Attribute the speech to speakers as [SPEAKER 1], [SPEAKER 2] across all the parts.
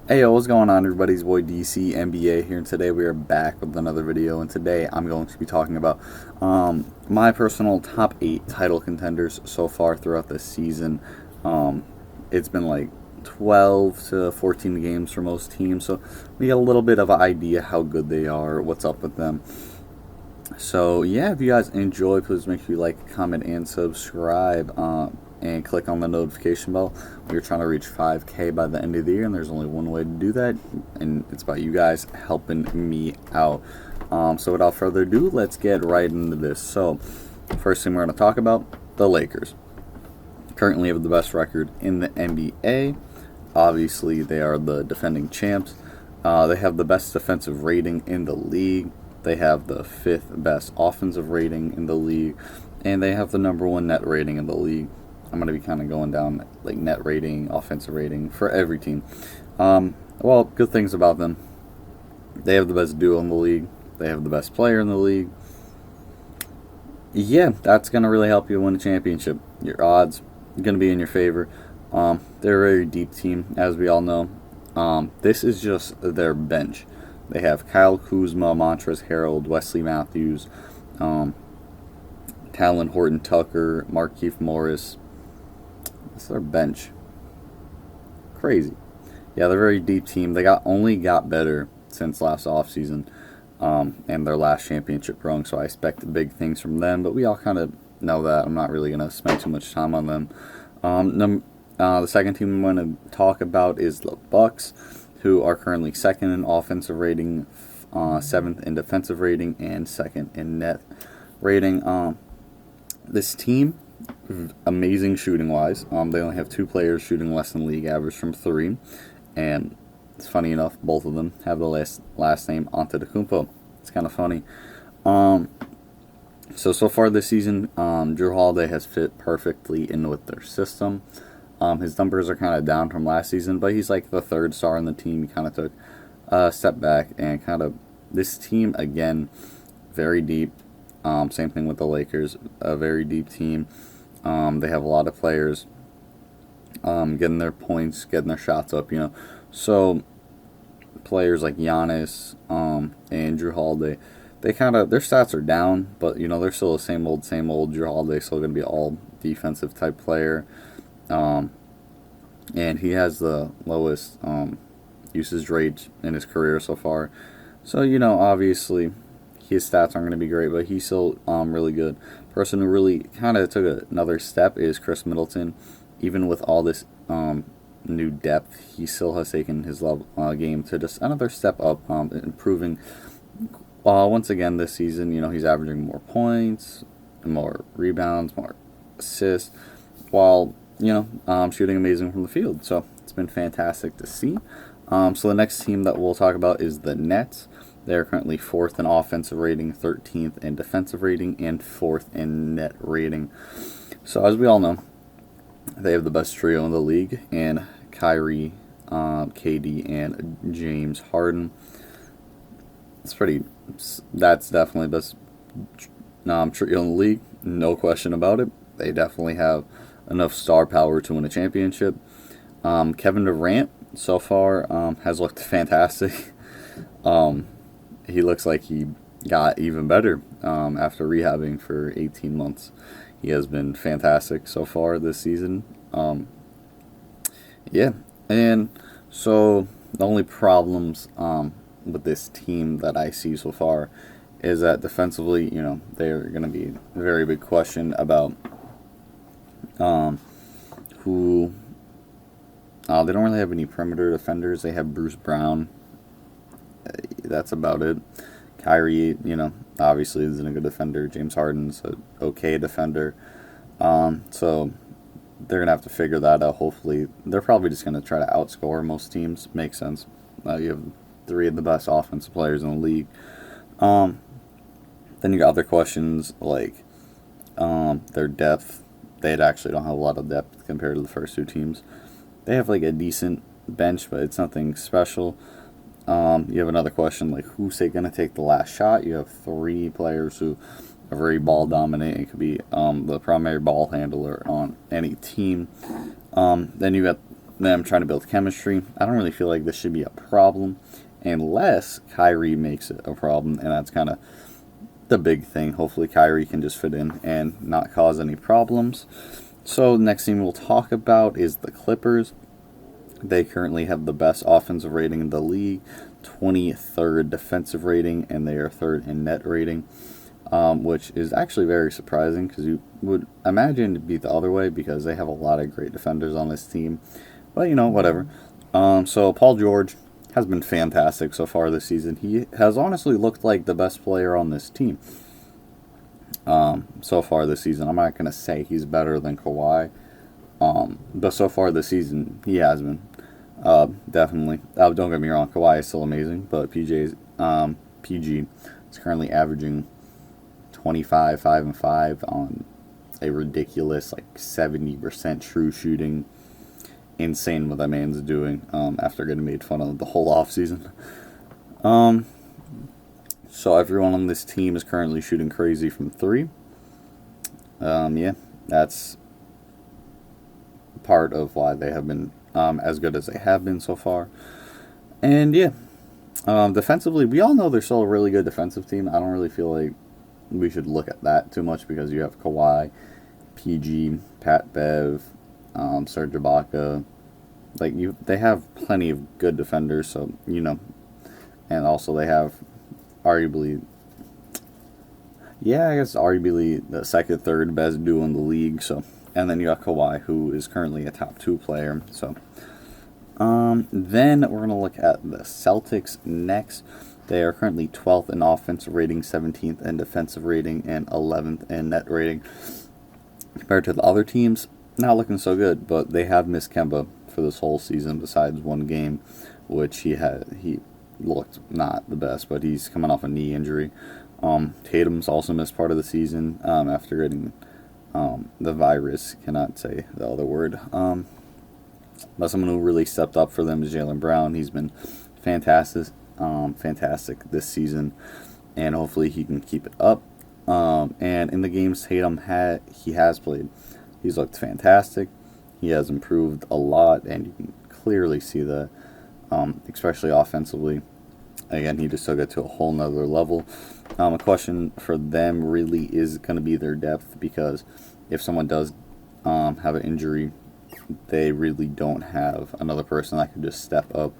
[SPEAKER 1] Hey yo, what's going on everybody? It's boy DC NBA here, and today we are back with another video, and today I'm going to be talking about my personal top 8 title contenders so far throughout this season. It's been like 12 to 14 games for most teams, so we get a little bit of an idea how good they are, what's up with them. So yeah, if you guys enjoy, please make sure you like, comment, and subscribe. And click on the notification bell. We're trying to reach 5K by the end of the year, and there's only one way to do that, and it's by you guys helping me out. So without further ado, let's get right into this. So first thing we're going to talk about, the Lakers. Currently have the best record in the NBA. Obviously, they are the defending champs. They have the best defensive rating in the league. They have the 5th best offensive rating in the league, and they have the number 1 net rating in the league. I'm going to be kind of going down like net rating, offensive rating for every team. Well, good things about them. They have the best duo in the league. They have the best player in the league. Yeah, that's going to really help you win a championship. Your odds are going to be in your favor. They're a very deep team, as we all know. This is just their bench. They have Kyle Kuzma, Montrezl Harrell, Wesley Matthews, Talon Horton Tucker, Markieff Morris. That's their bench. Crazy. Yeah, they're a very deep team. They only got better since last offseason and their last championship run, so I expect big things from them, but we all kind of know that. I'm not really going to spend too much time on them. The second team I'm going to talk about is the Bucks, who are currently 2nd in offensive rating, 7th in defensive rating, and 2nd in net rating. This team, amazing shooting wise. They only have 2 players shooting less than league average from 3, and it's funny enough, both of them have the last name Antetokounmpo. It's kind of funny. So far this season, Jrue Holiday has fit perfectly in with their system. His numbers are kind of down from last season, but he's like the 3rd star in the team. He kind of took a step back, and kind of this team again, very deep. Same thing with the Lakers, a very deep team. They have a lot of players getting their points, getting their shots up, So players like Giannis and Jrue Holiday, their stats are down, but they're still the same old. Jrue Holiday still going to be all defensive type player, and he has the lowest usage rate in his career so far. So obviously his stats aren't going to be great, but he's still really good. Person who really kind of took another step is Chris Middleton. Even with all this new depth, he still has taken his game to just another step up, improving. Once again this season, he's averaging more points, more rebounds, more assists, while shooting amazing from the field. So it's been fantastic to see. So the next team that we'll talk about is the Nets. They're currently 4th in offensive rating, 13th in defensive rating, and 4th in net rating. So as we all know, they have the best trio in the league, and Kyrie, KD, and James Harden. That's definitely the best trio in the league, no question about it. They definitely have enough star power to win a championship. Kevin Durant so far has looked fantastic. He looks like he got even better after rehabbing for 18 months. He has been fantastic so far this season. Yeah, and so the only problems with this team that I see so far is that defensively, they're going to be a very big question about who. They don't really have any perimeter defenders. They have Bruce Brown. That's about it. Kyrie, obviously isn't a good defender. James Harden's an okay defender. So they're going to have to figure that out. Hopefully, they're probably just going to try to outscore most teams. Makes sense. You have 3 of the best offensive players in the league. Then you got other questions like their depth. They actually don't have a lot of depth compared to the first 2 teams. They have like a decent bench, but it's nothing special. You have another question like who's going to take the last shot. You have 3 players who are very ball dominant. It could be the primary ball handler on any team. Then you got them trying to build chemistry. I don't really feel like this should be a problem unless Kyrie makes it a problem, and that's kind of the big thing. Hopefully Kyrie can just fit in and not cause any problems. So the next team we'll talk about is the Clippers. They currently have the best offensive rating in the league, 23rd defensive rating, and they are third in net rating, which is actually very surprising because you would imagine it'd be the other way because they have a lot of great defenders on this team. But, whatever. So Paul George has been fantastic so far this season. He has honestly looked like the best player on this team so far this season. I'm not going to say he's better than Kawhi, but so far this season, he has been. Definitely. Don't get me wrong, Kawhi is still amazing, but PG is currently averaging 25, 5 and 5 on a ridiculous 70% true shooting. Insane what that man's doing after getting made fun of the whole offseason. So everyone on this team is currently shooting crazy from 3. Yeah, that's part of why they have been as good as they have been so far. And yeah, defensively, we all know they're still a really good defensive team. I don't really feel like we should look at that too much because you have Kawhi, PG, Pat Bev, Serge Ibaka. They have plenty of good defenders, so and also they have arguably the second, third best duo in the league. So, and then you got Kawhi, who is currently a top 2 player. So, then we're gonna look at the Celtics next. They are currently 12th in offensive rating, 17th in defensive rating, and 11th in net rating. Compared to the other teams, not looking so good, but they have missed Kemba for this whole season besides one game, which he looked not the best, but he's coming off a knee injury. Tatum's also missed part of the season after getting the virus. Cannot say the other word. But someone who really stepped up for them is Jaylen Brown. He's been fantastic this season, and hopefully he can keep it up. And in the games Tatum has played, he's looked fantastic. He has improved a lot, and you can clearly see that, especially offensively. Again, he just took it to a whole nother level. A question for them really is going to be their depth, because if someone does have an injury, they really don't have another person that could just step up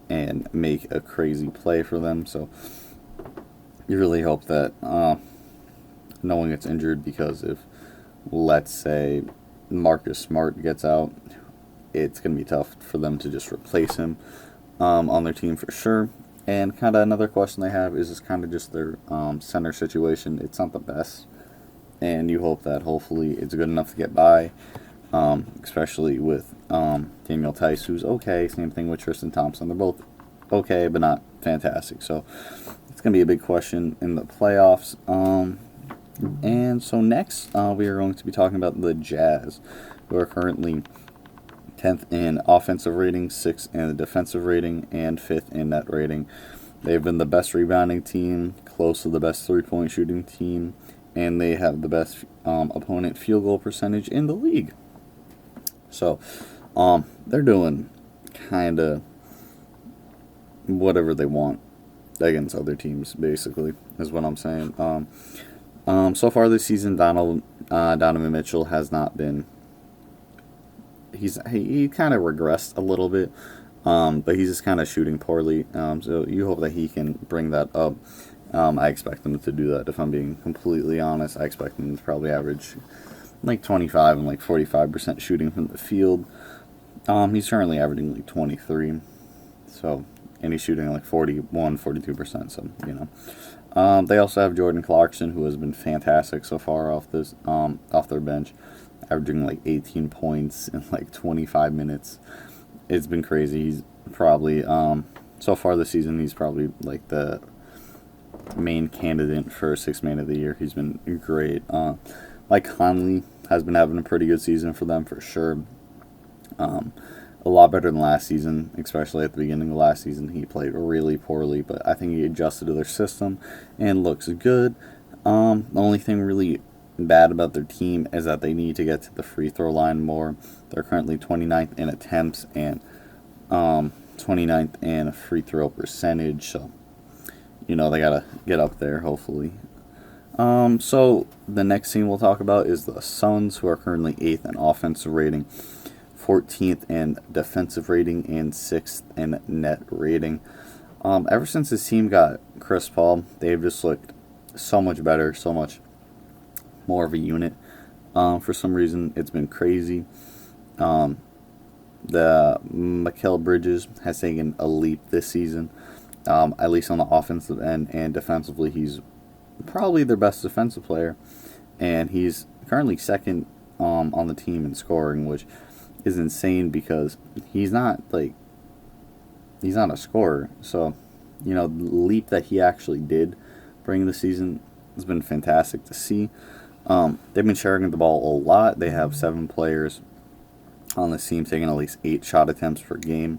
[SPEAKER 1] and make a crazy play for them. So you really hope that no one gets injured, because if, let's say, Marcus Smart gets out, it's going to be tough for them to just replace him on their team for sure. And kind of another question they have is just kind of just their center situation. It's not the best, and you hope that hopefully it's good enough to get by, especially with Daniel Tice, who's okay. Same thing with Tristan Thompson. They're both okay, but not fantastic. So it's going to be a big question in the playoffs. And so next, we are going to be talking about the Jazz, who are currently 10th in offensive rating, 6th in the defensive rating, and 5th in net rating. They've been the best rebounding team, close to the best three-point shooting team, and they have the best opponent field goal percentage in the league. So, they're doing kind of whatever they want against other teams, basically, is what I'm saying. So far this season, Donovan Mitchell has not been. He kind of regressed a little bit, but he's just kind of shooting poorly. So you hope that he can bring that up. I expect him to do that. If I'm being completely honest, I expect him to probably average 25 and 45% shooting from the field. He's currently averaging 23. So, and he's shooting 41, 42%. So they also have Jordan Clarkson, who has been fantastic so far off their bench, averaging 18 points in 25 minutes. It's been crazy. He's probably so far this season, he's probably the main candidate for Sixth Man of the Year. He's been great. Mike Conley has been having a pretty good season for them for sure. A lot better than last season, especially at the beginning of last season. He played really poorly, but I think he adjusted to their system and looks good. The only thing really bad about their team is that they need to get to the free throw line more. They're currently 29th in attempts and 29th in free throw percentage. So, they got to get up there, hopefully. So the next team we'll talk about is the Suns, who are currently 8th in offensive rating, 14th in defensive rating, and 6th in net rating. Ever since this team got Chris Paul, they've just looked so much better, so much more of a unit. For some reason, it's been crazy. The Mikal Bridges has taken a leap this season, at least on the offensive end, and defensively, he's probably their best defensive player, and he's currently second on the team in scoring, which is insane because he's not a scorer. So, the leap that he actually did bring the season has been fantastic to see. They've been sharing the ball a lot. They have 7 players on the team taking at least 8 shot attempts per game.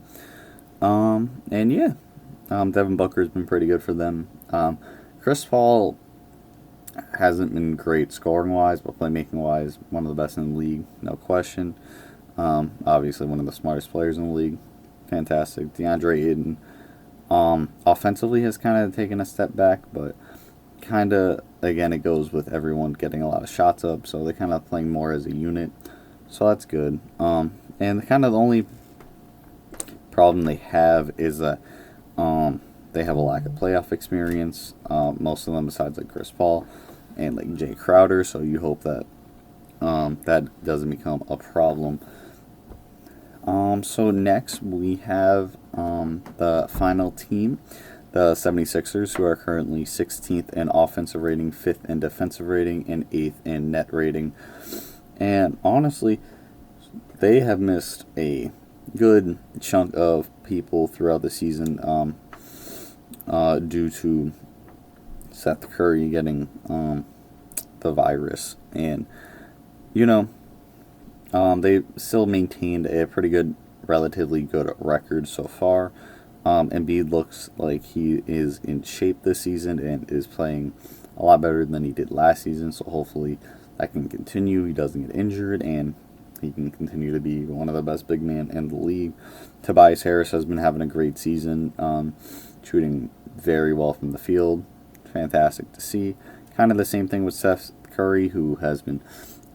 [SPEAKER 1] Devin Booker's been pretty good for them. Chris Paul hasn't been great scoring-wise, but playmaking-wise, one of the best in the league, no question. Obviously, one of the smartest players in the league. Fantastic. DeAndre Ayton offensively has kind of taken a step back, but kind of, again, it goes with everyone getting a lot of shots up, so they're kind of playing more as a unit, so that's good. And kind of the only problem they have is that they have a lack of playoff experience, most of them besides Chris Paul and Jay Crowder, so you hope that that doesn't become a problem. So next we have the final team, the 76ers, who are currently 16th in offensive rating, 5th in defensive rating, and 8th in net rating. And honestly, they have missed a good chunk of people throughout the season due to Seth Curry getting the virus. And, they still maintained a pretty good, relatively good record so far. Embiid looks like he is in shape this season and is playing a lot better than he did last season, so hopefully that can continue. He doesn't get injured, and he can continue to be one of the best big men in the league. Tobias Harris has been having a great season, shooting very well from the field. Fantastic to see. Kind of the same thing with Seth Curry, who has been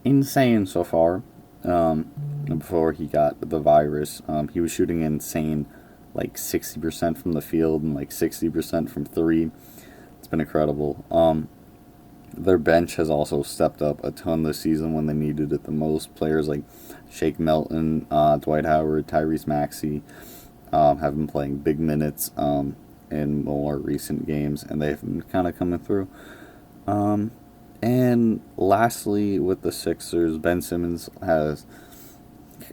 [SPEAKER 1] insane so far. Before he got the virus, he was shooting insane, 60% from the field and 60% from 3. It's been incredible. Their bench has also stepped up a ton this season when they needed it the most. Players like Shake Milton, Dwight Howard, Tyrese Maxey have been playing big minutes in more recent games, and they've been kind of coming through. And lastly, with the Sixers, Ben Simmons has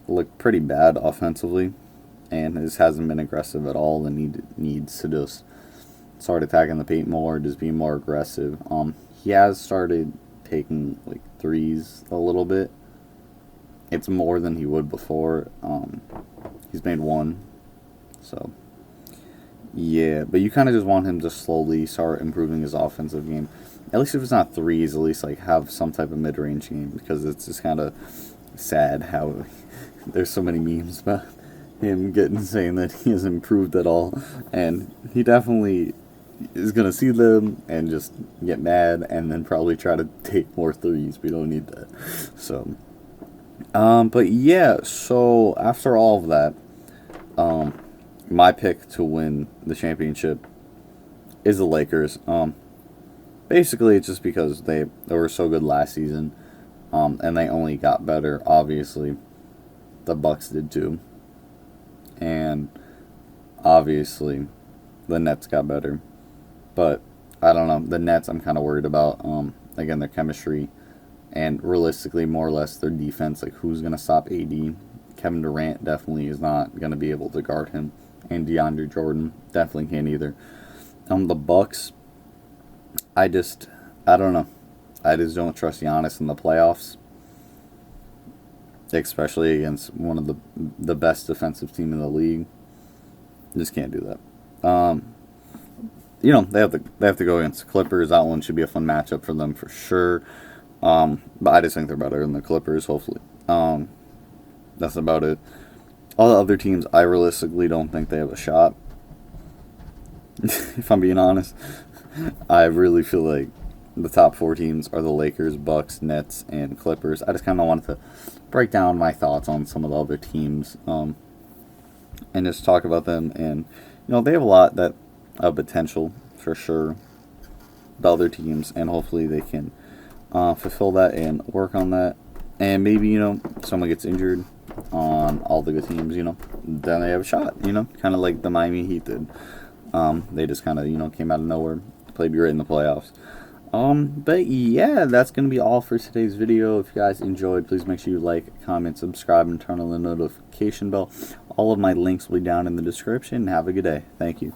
[SPEAKER 1] looked pretty bad offensively, and hasn't been aggressive at all, and needs to just start attacking the paint more, just be more aggressive. He has started taking threes a little bit. It's more than he would before. He's made 1, so yeah. But you kind of just want him to slowly start improving his offensive game. At least if it's not threes, at least have some type of mid-range game, because it's just kind of sad how there's so many memes about him saying that he has improved at all, and he definitely is going to see them and just get mad and then probably try to take more threes. We don't need that. So, but yeah, so after all of that, my pick to win the championship is the Lakers. Basically, it's just because they were so good last season, and they only got better. Obviously, the Bucks did too, and obviously, the Nets got better. But I don't know. The Nets, I'm kind of worried about. Again, their chemistry, and realistically, more or less, their defense. Who's gonna stop AD? Kevin Durant definitely is not gonna be able to guard him, and DeAndre Jordan definitely can't either. The Bucks, I don't know. I just don't trust Giannis in the playoffs, especially against one of the best defensive team in the league. Just can't do that. They have to go against the Clippers. That one should be a fun matchup for them for sure. But I just think they're better than the Clippers, hopefully. That's about it. All the other teams, I realistically don't think they have a shot. If I'm being honest, I really feel like the top 4 teams are the Lakers, Bucks, Nets, and Clippers. I just kind of wanted to break down my thoughts on some of the other teams, and just talk about them. And they have a lot that of potential for sure. The other teams, and hopefully they can fulfill that and work on that. And maybe someone gets injured on all the good teams. Then they have a shot. Kind of like the Miami Heat did. They just kind of came out of nowhere, played great in the playoffs. But yeah, that's going to be all for today's video. If you guys enjoyed, please make sure you like, comment, subscribe, and turn on the notification bell. All of my links will be down in the description. Have a good day. Thank you.